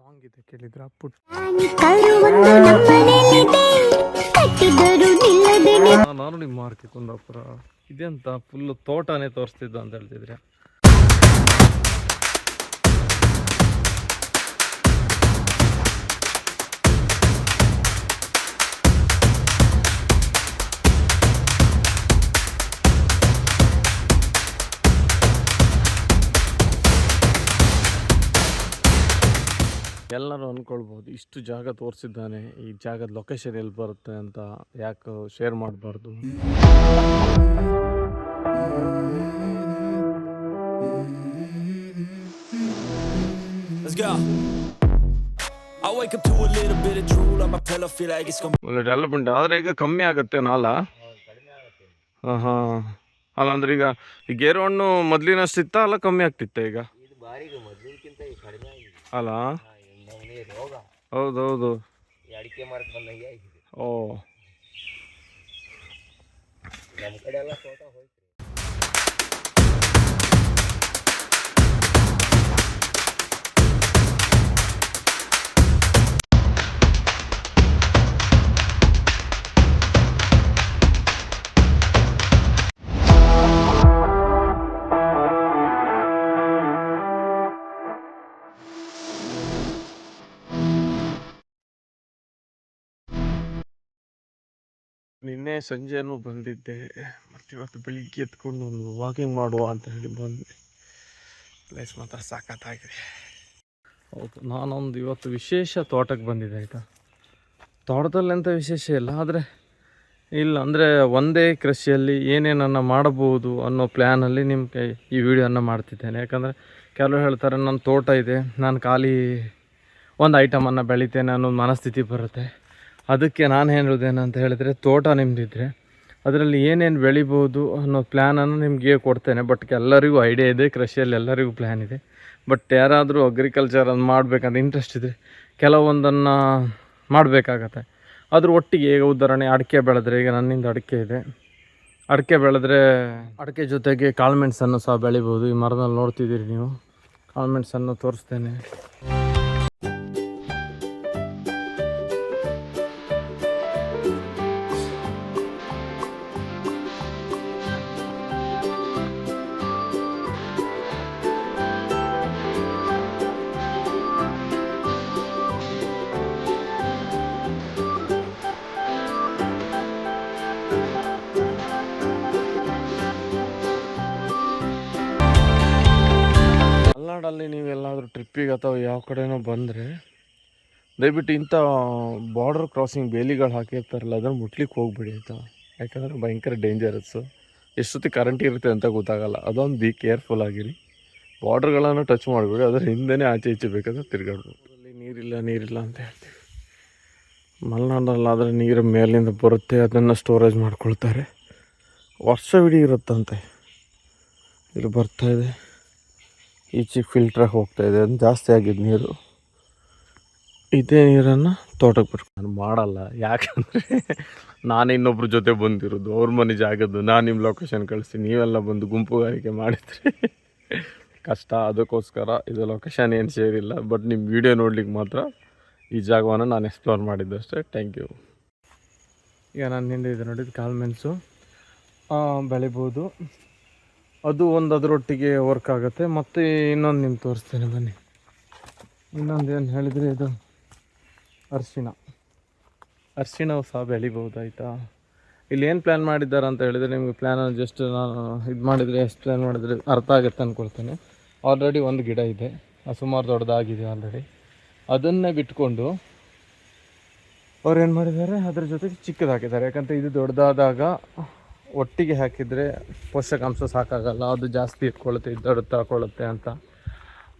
Song ಇದೆ ಕೇಳಿದ್ರ ಪುಟ್ಟ ನಾನು ನಿಮ್ಮ ಮಾರ್ಕೆ ಕುಂದಾಪುರ ಇದೆಂತ ಫುಲ್ ತೋಟನೇ ತೋರಿಸ್ತಿದ್ದ ಅಂತ ಹೇಳ್ತಿದ್ರೆ. ಎಲ್ಲರೂ ಅಂದ್ಕೊಳ್ಬೋದು ಇಷ್ಟು ಜಾಗ ತೋರಿಸಿದ್ದಾನೆ, ಈ ಜಾಗದ ಲೊಕೇಶನ್ ಎಲ್ಲಿ ಬರುತ್ತೆ ಅಂತ ಯಾಕೆ ಶೇರ್ ಮಾಡಬಾರ್ದು. ಡೆವಲಪ್ಮೆಂಟ್ ಆದರೆ ಈಗ ಕಮ್ಮಿ ಆಗುತ್ತೆ ನಾಲ. ಹಾಂ ಅಲ್ಲ ಅಂದ್ರೆ ಈಗ ಗೇರು ಹಣ್ಣು ಮೊದಲಿನಷ್ಟಿತ್ತ ಅಲ್ಲ ಕಮ್ಮಿ ಆಗ್ತಿತ್ತ ಈಗ ಅಲ್ಲ? ಹೌದೌದು. ಅಡಿಕೆ ಮಾರ್ಕ್ ಬಂದಂಗೆ ಆಗಿದೆ. ಓ ನಮ್ಮ ಕಡೆ ಎಲ್ಲ ತೋಟ ಹೋಯ್ತು. ನಿನ್ನೆ ಸಂಜೆನೂ ಬಂದಿದ್ದೆ, ಮತ್ತು ಇವತ್ತು ಬೆಳಿಗ್ಗೆ ಎತ್ಕೊಂಡು ಒಂದು ವಾಕಿಂಗ್ ಮಾಡುವ ಅಂತ ಹೇಳಿ ಬಂದೆ. ಪ್ಲೇಸ್ ಮಾತ್ರ ಸಾಕತ್ತಾಗಿದೆ. ಹೌದು, ನಾನೊಂದು ಇವತ್ತು ವಿಶೇಷ ತೋಟಕ್ಕೆ ಬಂದಿದ್ದೆ ಆಯಿತಾ. ತೋಟದಲ್ಲಿ ಎಂಥ ವಿಶೇಷ ಇಲ್ಲ, ಆದರೆ ಇಲ್ಲ ಅಂದರೆ ಒಂದೇ ಕೃಷಿಯಲ್ಲಿ ಏನೇನನ್ನು ಮಾಡಬಹುದು ಅನ್ನೋ ಪ್ಲ್ಯಾನಲ್ಲಿ ನಿಮಗೆ ಈ ವಿಡಿಯೋನ ಮಾಡ್ತಿದ್ದೇನೆ. ಯಾಕಂದರೆ ಕೆಲವರು ಹೇಳ್ತಾರೆ ನನ್ನ ತೋಟ ಇದೆ, ನಾನು ಖಾಲಿ ಒಂದು ಐಟಮನ್ನು ಬೆಳಿತೇನೆ ಅನ್ನೋ ಮನಸ್ಥಿತಿ ಬರುತ್ತೆ. ಅದಕ್ಕೆ ನಾನು ಹೇಳೋದೇನಂತ ಹೇಳಿದರೆ, ತೋಟ ನಿಮ್ಮದಿದ್ದರೆ ಅದರಲ್ಲಿ ಏನೇನು ಬೆಳಿಬೋದು ಅನ್ನೋ ಪ್ಲ್ಯಾನನ್ನು ನಿಮಗೆ ಕೊಡ್ತೇನೆ. ಬಟ್ ಎಲ್ಲರಿಗೂ ಐಡಿಯಾ ಇದೆ, ಕೃಷಿಯಲ್ಲಿ ಎಲ್ಲರಿಗೂ ಪ್ಲ್ಯಾನ್ ಇದೆ. ಬಟ್ ಯಾರಾದರೂ ಅಗ್ರಿಕಲ್ಚರನ್ನು ಮಾಡಬೇಕಂತ ಇಂಟ್ರೆಸ್ಟ್ ಇದ್ದರೆ ಕೆಲವೊಂದನ್ನು ಮಾಡಬೇಕಾಗತ್ತೆ. ಅದ್ರ ಒಟ್ಟಿಗೆ ಈಗ ಉದಾಹರಣೆ ಅಡಿಕೆ ಬೆಳೆದ್ರೆ, ಈಗ ನನ್ನಿಂದ ಅಡಿಕೆ ಇದೆ, ಅಡಿಕೆ ಬೆಳೆದ್ರೆ ಅಡಿಕೆ ಜೊತೆಗೆ ಕಾಳುಮೆಣಸನ್ನು ಸಹ ಬೆಳಿಬೋದು. ಈ ಮರದಲ್ಲಿ ನೋಡ್ತಿದ್ದೀರಿ ನೀವು, ಕಾಳುಮೆಣಸನ್ನು ತೋರಿಸ್ತೇನೆ. ಮಲೆನಾಡಲ್ಲಿ ನೀವೆಲ್ಲಾದರೂ ಟ್ರಿಪ್ಪಿಗೆ ಅಥವಾ ಯಾವ ಕಡೆನೋ ಬಂದರೆ ದಯವಿಟ್ಟು ಇಂಥ ಬಾರ್ಡರ್ ಕ್ರಾಸಿಂಗ್ ಬೇಲಿಗಳು ಹಾಕಿರ್ತಾರಲ್ಲ ಅದನ್ನು ಮುಟ್ಲಿಕ್ಕೆ ಹೋಗ್ಬಿಡಿ ಆಯಿತಾ. ಯಾಕಂದರೆ ಭಯಂಕರ ಡೇಂಜರಸ್ಸು. ಎಷ್ಟೊತ್ತಿಗೆ ಕರೆಂಟ್ ಇರುತ್ತೆ ಅಂತ ಗೊತ್ತಾಗಲ್ಲ. ಅದೊಂದು ಬಿ ಕೇರ್ಫುಲ್ ಆಗಿರಿ. ಬಾರ್ಡ್ರ್ಗಳನ್ನು ಟಚ್ ಮಾಡಬೇಡಿ, ಅದರ ಹಿಂದೆನೇ ಆಚೆ ಈಚೆ ಬೇಕಾದ್ರೆ ತಿರುಗಾಡ್ಬೋದು. ಅಲ್ಲಿ ನೀರಿಲ್ಲ ಅಂತ ಹೇಳ್ತೀವಿ. ಮಲೆನಾಡಲ್ಲಾದರೆ ನೀರು ಮೇಲಿಂದ ಬರುತ್ತೆ, ಅದನ್ನು ಸ್ಟೋರೇಜ್ ಮಾಡ್ಕೊಳ್ತಾರೆ, ವರ್ಷವಿಡೀ ಇರುತ್ತಂತೆ. ಇಲ್ಲಿ ಬರ್ತಾಯಿದೆ, ಈಚೆಗೆ ಫಿಲ್ಟ್ರಾಗಿ ಹೋಗ್ತಾಯಿದೆ, ಅದು ಜಾಸ್ತಿ ಆಗಿದ್ದು ನೀರು. ಇದೇ ನೀರನ್ನು ತೋಟಕ್ಕೆ ಬಿಟ್ಟು ನಾನು ಮಾಡಲ್ಲ. ಯಾಕಂದರೆ ನಾನು ಇನ್ನೊಬ್ರ ಜೊತೆ ಬಂದಿರೋದು, ಅವ್ರ ಮನೆ ಜಾಗದ್ದು ನಾನು ನಿಮ್ಮ ಲೊಕೇಶನ್ ಕಳಿಸ್ತೀನಿ, ನೀವೆಲ್ಲ ಬಂದು ಗುಂಪುಗಾರಿಕೆ ಮಾಡಿದರೆ ಕಷ್ಟ. ಅದಕ್ಕೋಸ್ಕರ ಇದು ಲೊಕೇಶನ್ ಏನು ಸೇರಿಲ್ಲ, ಬಟ್ ನಿಮ್ಮ ವಿಡಿಯೋ ನೋಡ್ಲಿಕ್ಕೆ ಮಾತ್ರ ಈ ಜಾಗವನ್ನು ನಾನು ಎಕ್ಸ್ಪ್ಲೋರ್ ಮಾಡಿದ್ದಷ್ಟೇ. Thank you. ಈಗ ನಾನು ಹಿಂದೆ ಇದೆ ನೋಡಿದ್ದು ಕಾಳುಮೆಣಸು ಬೆಳಿಬೋದು, ಅದು ಒಂದು ಅದರೊಟ್ಟಿಗೆ ವರ್ಕ್ ಆಗುತ್ತೆ. ಮತ್ತು ಇನ್ನೊಂದು ನಿಮ್ಗೆ ತೋರಿಸ್ತೇನೆ ಬನ್ನಿ. ಇನ್ನೊಂದು ಏನು ಹೇಳಿದರೆ, ಇದು ಅರಿಶಿಣವು ಸಹ ಬೆಳಿಬೋದು ಆಯಿತಾ. ಇಲ್ಲಿ ಏನು ಪ್ಲ್ಯಾನ್ ಮಾಡಿದ್ದಾರೆ ಅಂತ ಹೇಳಿದರೆ, ನಿಮಗೆ ಪ್ಲ್ಯಾನನ್ನು ಜಸ್ಟ್ ನಾನು ಇದು ಮಾಡಿದರೆ ಎಷ್ಟು ಪ್ಲ್ಯಾನ್ ಮಾಡಿದರೆ ಅರ್ಥ ಆಗುತ್ತೆ ಅಂದ್ಕೊಳ್ತೇನೆ. ಆಲ್ರೆಡಿ ಒಂದು ಗಿಡ ಇದೆ, ಅದು ಸುಮಾರು ದೊಡ್ಡದಾಗಿದೆ ಆಲ್ರೆಡಿ. ಅದನ್ನೇ ಬಿಟ್ಕೊಂಡು ಅವ್ರು ಏನು ಮಾಡಿದ್ದಾರೆ, ಅದ್ರ ಜೊತೆಗೆ ಚಿಕ್ಕದು ಹಾಕಿದ್ದಾರೆ. ಯಾಕಂದರೆ ಇದು ದೊಡ್ಡದಾದಾಗ ಒಟ್ಟಿಗೆ ಹಾಕಿದರೆ ಪೋಷಕಾಂಶ ಸಾಕಾಗಲ್ಲ, ಅದು ಜಾಸ್ತಿ ಇಟ್ಕೊಳ್ಳುತ್ತೆ, ಇದು ದೊಡ್ಡ ತಗೊಳ್ಳುತ್ತೆ ಅಂತ.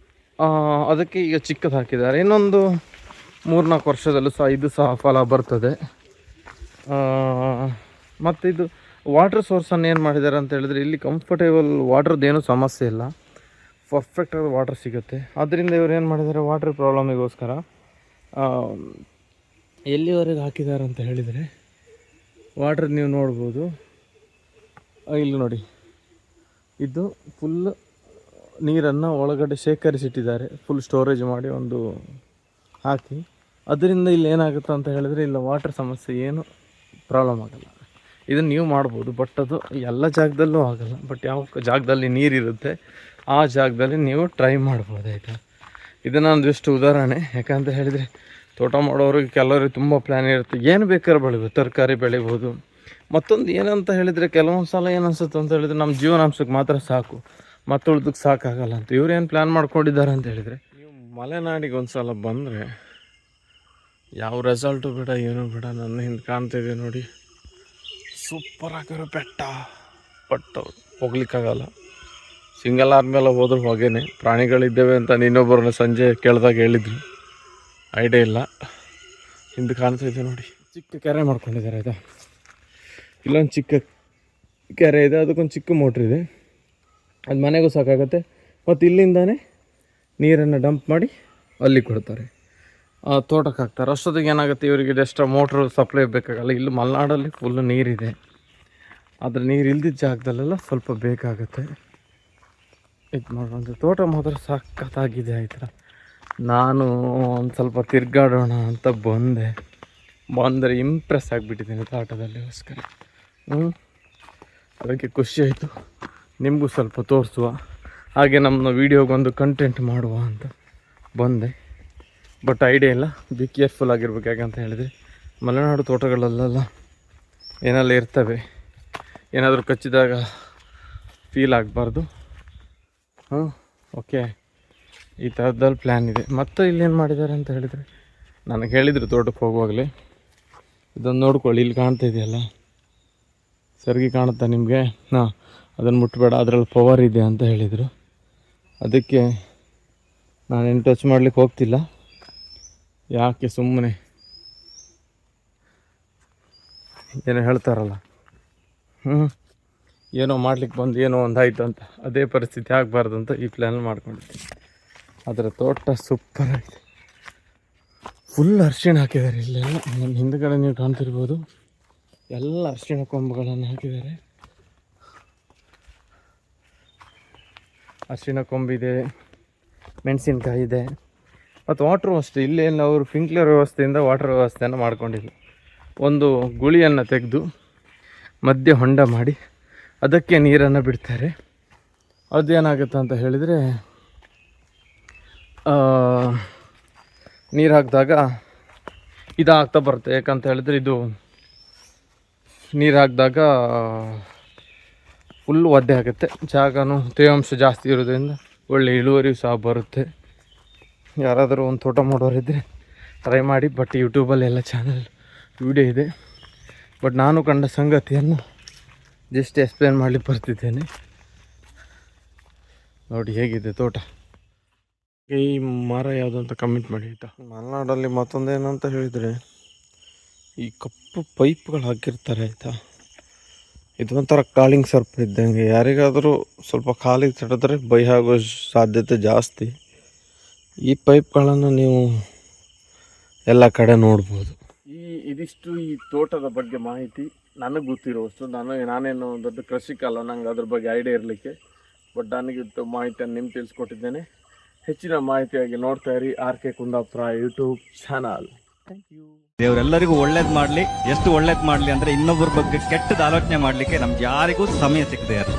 ಅದಕ್ಕೆ ಈಗ ಚಿಕ್ಕದು ಹಾಕಿದ್ದಾರೆ. ಇನ್ನೊಂದು 3-4 ವರ್ಷದಲ್ಲೂ ಸಹ ಇದು ಸಹ ಫಲ ಬರ್ತದೆ. ಮತ್ತು ಇದು ವಾಟರ್ ಸೋರ್ಸನ್ನು ಏನು ಮಾಡಿದ್ದಾರೆ ಅಂತ ಹೇಳಿದರೆ, ಇಲ್ಲಿ ಕಂಫರ್ಟೇಬಲ್ ವಾಟ್ರದ್ದೇನೂ ಸಮಸ್ಯೆ ಇಲ್ಲ, ಪರ್ಫೆಕ್ಟಾದ ವಾಟರ್ ಸಿಗುತ್ತೆ. ಆದ್ದರಿಂದ ಇವರು ಏನು ಮಾಡಿದ್ದಾರೆ, ವಾಟರ್ ಪ್ರಾಬ್ಲಮಿಗೋಸ್ಕರ ಎಲ್ಲಿವರೆಗೆ ಹಾಕಿದ್ದಾರೆ ಅಂತ ಹೇಳಿದರೆ, ವಾಟ್ರ್ ನೀವು ನೋಡ್ಬೋದು. ಇಲ್ಲಿ ನೋಡಿ, ಇದು ಫುಲ್ ನೀರನ್ನು ಒಳಗಡೆ ಶೇಖರಿಸಿಟ್ಟಿದ್ದಾರೆ, ಫುಲ್ ಸ್ಟೋರೇಜ್ ಮಾಡಿ ಒಂದು ಹಾಕಿ ಅದರಿಂದ ಇಲ್ಲಿ ಏನಾಗುತ್ತೆ ಅಂತ ಹೇಳಿದರೆ ಇಲ್ಲ ವಾಟರ್ ಸಮಸ್ಯೆ ಏನು ಪ್ರಾಬ್ಲಮ್ ಆಗಲ್ಲ. ಇದನ್ನು ನೀವು ಮಾಡ್ಬೋದು, ಬಟ್ ಅದು ಎಲ್ಲ ಜಾಗದಲ್ಲೂ ಆಗಲ್ಲ. ಬಟ್ ಯಾವ ಜಾಗದಲ್ಲಿ ನೀರಿರುತ್ತೆ ಆ ಜಾಗದಲ್ಲಿ ನೀವು ಟ್ರೈ ಮಾಡ್ಬೋದು, ಆಯಿತಾ. ಇದು ನಾನು ಜಸ್ಟ್ ಉದಾಹರಣೆ. ಯಾಕಂತ ಹೇಳಿದರೆ ತೋಟ ಮಾಡೋರಿಗೆ ಕೆಲವರಿಗೆ ತುಂಬ ಪ್ಲ್ಯಾನ್ ಇರುತ್ತೆ, ಏನು ಬೇಕಾದ್ರೂ ಬೆಳಿಬೋದು, ತರಕಾರಿ ಬೆಳಿಬೋದು. ಮತ್ತೊಂದು ಏನಂತ ಹೇಳಿದರೆ ಕೆಲವೊಂದು ಸಲ ಏನು ಅನ್ಸುತ್ತೆ ಅಂತ ಹೇಳಿದರೆ ನಮ್ಮ ಜೀವನಾಂಶಕ್ಕೆ ಮಾತ್ರ ಸಾಕು, ಮತ್ತುಳ್ದಕ್ಕೆ ಸಾಕಾಗಲ್ಲ ಅಂತ. ಇವ್ರು ಏನು ಪ್ಲ್ಯಾನ್ ಮಾಡ್ಕೊಂಡಿದ್ದಾರೆ ಅಂತ ಹೇಳಿದರೆ, ನೀವು ಮಲೆನಾಡಿಗೆ ಒಂದು ಸಲ ಬಂದರೆ ಯಾವ ರೆಸಾಲ್ಟು ಬೇಡ ಏನೂ ಬೇಡ, ನನ್ನ ಹಿಂದೆ ಕಾಣ್ತಿದೆ ನೋಡಿ, ಸೂಪರ್ ಆಗಿರೋ ಬೆಟ್ಟ. ಬಟ್ ಹೋಗ್ಲಿಕ್ಕಾಗಲ್ಲ, ಸಿಂಗಲ್ ಆದ್ಮೇಲೆ ಹೋದ್ರೆ ಹೊಗೆನೆ. ಪ್ರಾಣಿಗಳಿದ್ದೇವೆ ಅಂತ ಇನ್ನೊಬ್ಬರನ್ನ ಸಂಜೆ ಕೇಳಿದಾಗ ಹೇಳಿದ್ರು, ಐಡಿಯಾ ಇಲ್ಲ. ಹಿಂದೆ ಕಾಣ್ತಿದೆ ನೋಡಿ, ಚಿಕ್ಕ ಕೆರೆ ಮಾಡ್ಕೊಂಡಿದ್ದಾರೆ, ಆಯಿತಾ. ಇಲ್ಲೊಂದು ಚಿಕ್ಕ ಕೆರೆ ಇದೆ, ಅದಕ್ಕೊಂದು ಚಿಕ್ಕ ಮೋಟ್ರ್ ಇದೆ, ಅದು ಮನೆಗೂ ಸಾಕಾಗುತ್ತೆ. ಮತ್ತು ಇಲ್ಲಿಂದಾನೇ ನೀರನ್ನು ಡಂಪ್ ಮಾಡಿ ಅಲ್ಲಿ ಕೊಡ್ತಾರೆ, ತೋಟಕ್ಕೆ ಹಾಕ್ತಾರೆ. ಅಷ್ಟೊತ್ತಿಗೆ ಏನಾಗುತ್ತೆ, ಇವರಿಗೆ ಎಕ್ಸ್ಟ್ರಾ ಮೋಟ್ರ್ ಸಪ್ಲೈ ಬೇಕಾಗಲ್ಲ. ಇಲ್ಲಿ ಮಲೆನಾಡಲ್ಲಿ ಫುಲ್ಲು ನೀರಿದೆ, ಆದರೆ ನೀರು ಇಲ್ದಿದ್ದ ಜಾಗದಲ್ಲೆಲ್ಲ ಸ್ವಲ್ಪ ಬೇಕಾಗುತ್ತೆ. ಇದು ಮಾಡೋದು ತೋಟ ಮಾತ್ರ ಸಖತ್ತಾಗಿದೆ, ಆಯಿತಾ. ನಾನು ಒಂದು ಸ್ವಲ್ಪ ತಿರುಗಾಡೋಣ ಅಂತ ಬಂದರೆ ಇಂಪ್ರೆಸ್ ಆಗಿಬಿಟ್ಟಿದ್ದೀನಿ ತೋಟದಲ್ಲಿಗೋಸ್ಕರ. ಅದಕ್ಕೆ ಖುಷಿ ಆಯಿತು, ನಿಮಗೂ ಸ್ವಲ್ಪ ತೋರಿಸುವ ಹಾಗೆ ನಮ್ಮ ವೀಡಿಯೋಗೊಂದು ಕಂಟೆಂಟ್ ಮಾಡುವ ಅಂತ ಬಂದೆ. ಬಟ್ ಐಡಿಯಾ ಇಲ್ಲ, ಬಿ ಕೇರ್ಫುಲ್ ಆಗಿರ್ಬೇಕು. ಯಾಕಂತ ಹೇಳಿದರೆ ಮಲೆನಾಡು ತೋಟಗಳಲ್ಲೆಲ್ಲ ಏನೆಲ್ಲ ಇರ್ತವೆ, ಏನಾದರೂ ಕಚ್ಚಿದಾಗ ಫೀಲ್ ಆಗಬಾರ್ದು. ಓಕೆ, ಈ ಥರದಲ್ಲಿ ಪ್ಲ್ಯಾನ್ ಇದೆ. ಮತ್ತು ಇಲ್ಲೇನು ಮಾಡಿದ್ದಾರೆ ಅಂತ ಹೇಳಿದರೆ, ನನಗೆ ಹೇಳಿದರು ತೋಟಕ್ಕೆ ಹೋಗುವಾಗಲೇ, ಇದನ್ನು ನೋಡ್ಕೊಳ್ಳಿ, ಇಲ್ಲಿ ಕಾಣ್ತಾ ಇದೆಯಲ್ಲ ಸರಿಗೆ ಕಾಣುತ್ತಾ ನಿಮಗೆ, ಅದನ್ನು ಮುಟ್ಟಬೇಡ, ಅದರಲ್ಲಿ ಪವರ್ ಇದೆ ಅಂತ ಹೇಳಿದರು. ಅದಕ್ಕೆ ನಾನೇನು ಟಚ್ ಮಾಡಲಿಕ್ಕೆ ಹೋಗ್ತಿಲ್ಲ, ಯಾಕೆ ಸುಮ್ಮನೆ ಏನೋ ಹೇಳ್ತಾರಲ್ಲ, ಏನೋ ಮಾಡ್ಲಿಕ್ಕೆ ಬಂದು ಏನೋ ಒಂದು ಆಯಿತು ಅಂತ, ಅದೇ ಪರಿಸ್ಥಿತಿ ಆಗಬಾರ್ದು ಅಂತ ಈ ಪ್ಲ್ಯಾನ್ ಮಾಡ್ಕೊಂಡಿದ್ದೀನಿ. ಅದರ ತೋಟ ಸೂಪರ್ ಆಗಿದೆ, ಫುಲ್ ಅರಿಶಿಣ ಹಾಕಿದ್ದಾರೆ ಇಲ್ಲೆಲ್ಲ. ನಮ್ಮ ಹಿಂದುಗಡೆ ನೀವು ಕಾಣ್ತಿರ್ಬೋದು, ಎಲ್ಲ ಅರಿಶಿಣ ಕೊಂಬುಗಳನ್ನು ಹಾಕಿದ್ದಾರೆ. ಅರಿಶಿಣ ಕೊಂಬಿದೆ, ಮೆಣಸಿನ್ಕಾಯಿ ಇದೆ, ಮತ್ತು ವಾಟ್ರು ಅಷ್ಟೇ. ಇಲ್ಲೇನು ಅವರು ಸ್ಪ್ರಿಂಕ್ಲರ್ ವ್ಯವಸ್ಥೆಯಿಂದ ವಾಟರ್ ವ್ಯವಸ್ಥೆಯನ್ನು ಮಾಡ್ಕೊಂಡಿದ್ರು. ಒಂದು ಗುಳಿಯನ್ನು ತೆಗೆದು ಮಧ್ಯೆ ಹೊಂಡ ಮಾಡಿ ಅದಕ್ಕೆ ನೀರನ್ನು ಬಿಡ್ತಾರೆ. ಅದೇನಾಗುತ್ತೆ ಅಂತ ಹೇಳಿದರೆ, ನೀರು ಹಾಕಿದಾಗ ಇದಾಗ್ತಾ ಬರುತ್ತೆ. ಯಾಕಂತ ಹೇಳಿದ್ರೆ ಇದು ನೀರು ಹಾಕಿದಾಗ ಫುಲ್ ಒದ್ದೆ ಆಗುತ್ತೆ, ಜಾಗನೂ ತೇವಾಂಶ ಜಾಸ್ತಿ ಇರೋದ್ರಿಂದ ಒಳ್ಳೆ ಇಳುವರಿ ಸಹ ಬರುತ್ತೆ. ಯಾರಾದರೂ ಒಂದು ತೋಟ ಮಾಡೋರಿದ್ದರೆ ಟ್ರೈ ಮಾಡಿ. ಬಟ್ ಯೂಟ್ಯೂಬಲ್ಲಿ ಎಲ್ಲ ಚಾನಲ್ ವಿಡಿಯೋ ಇದೆ, ಬಟ್ ನಾನು ಕಂಡ ಸಂಗತಿಯನ್ನು ಜಸ್ಟ್ ಎಕ್ಸ್ಪ್ಲೇನ್ ಮಾಡಲಿಕ್ಕೆ ಬರ್ತಿದ್ದೇನೆ. ನೋಡಿ ಹೇಗಿದೆ ತೋಟ. ಈ ಮರ ಯಾವುದು ಅಂತ ಕಮೆಂಟ್ ಮಾಡಿ, ಆಯಿತಾ. ಮಲೆನಾಡಲ್ಲಿ ಮತ್ತೊಂದೇನಂತ ಹೇಳಿದರೆ, ಈ ಕಪ್ಪು ಪೈಪ್ಗಳು ಹಾಕಿರ್ತಾರೆ, ಆಯಿತಾ. ಇದು ಒಂಥರ ಕಾಲಿಂಗ್ ಸರ್ಪ್ ಇದ್ದಂಗೆ, ಯಾರಿಗಾದರೂ ಸ್ವಲ್ಪ ಕಾಲಿಗೆ ತಡೆದ್ರೆ ಭಯ ಆಗೋ ಸಾಧ್ಯತೆ ಜಾಸ್ತಿ. ಈ ಪೈಪ್ಗಳನ್ನು ನೀವು ಎಲ್ಲ ಕಡೆ ನೋಡ್ಬೋದು. ಇದಿಷ್ಟು ಈ ತೋಟದ ಬಗ್ಗೆ ಮಾಹಿತಿ ನನಗೆ ಗೊತ್ತಿರೋಷ್ಟು. ನಾನೇನು ದೊಡ್ಡ ಕೃಷಿಕ ಅಲ್ಲ, ನಂಗೆ ಅದ್ರ ಬಗ್ಗೆ ಐಡಿಯಾ ಇರಲಿಕ್ಕೆ. ಬಟ್ ನನಗಿತ್ತು ಮಾಹಿತಿಯನ್ನು ನಿಮ್ಗೆ ತಿಳಿಸ್ಕೊಟ್ಟಿದ್ದೇನೆ. ಹೆಚ್ಚಿನ ಮಾಹಿತಿಯಾಗಿ ನೋಡ್ತಾ ಇರಿ RK Kundapura YouTube channel. Thank you. ದೇವರೆಲ್ಲರಿಗೂ ಒಳ್ಳೇದು ಮಾಡಲಿ. ಎಷ್ಟು ಒಳ್ಳೇದು ಮಾಡಲಿ ಅಂದರೆ ಇನ್ನೊಬ್ಬರ ಬಗ್ಗೆ ಕೆಟ್ಟದ ಆಲೋಚನೆ ಮಾಡಲಿಕ್ಕೆ ನಮ್ಗೆ ಯಾರಿಗೂ ಸಮಯ ಸಿಗದೆ ಇರಲಿ.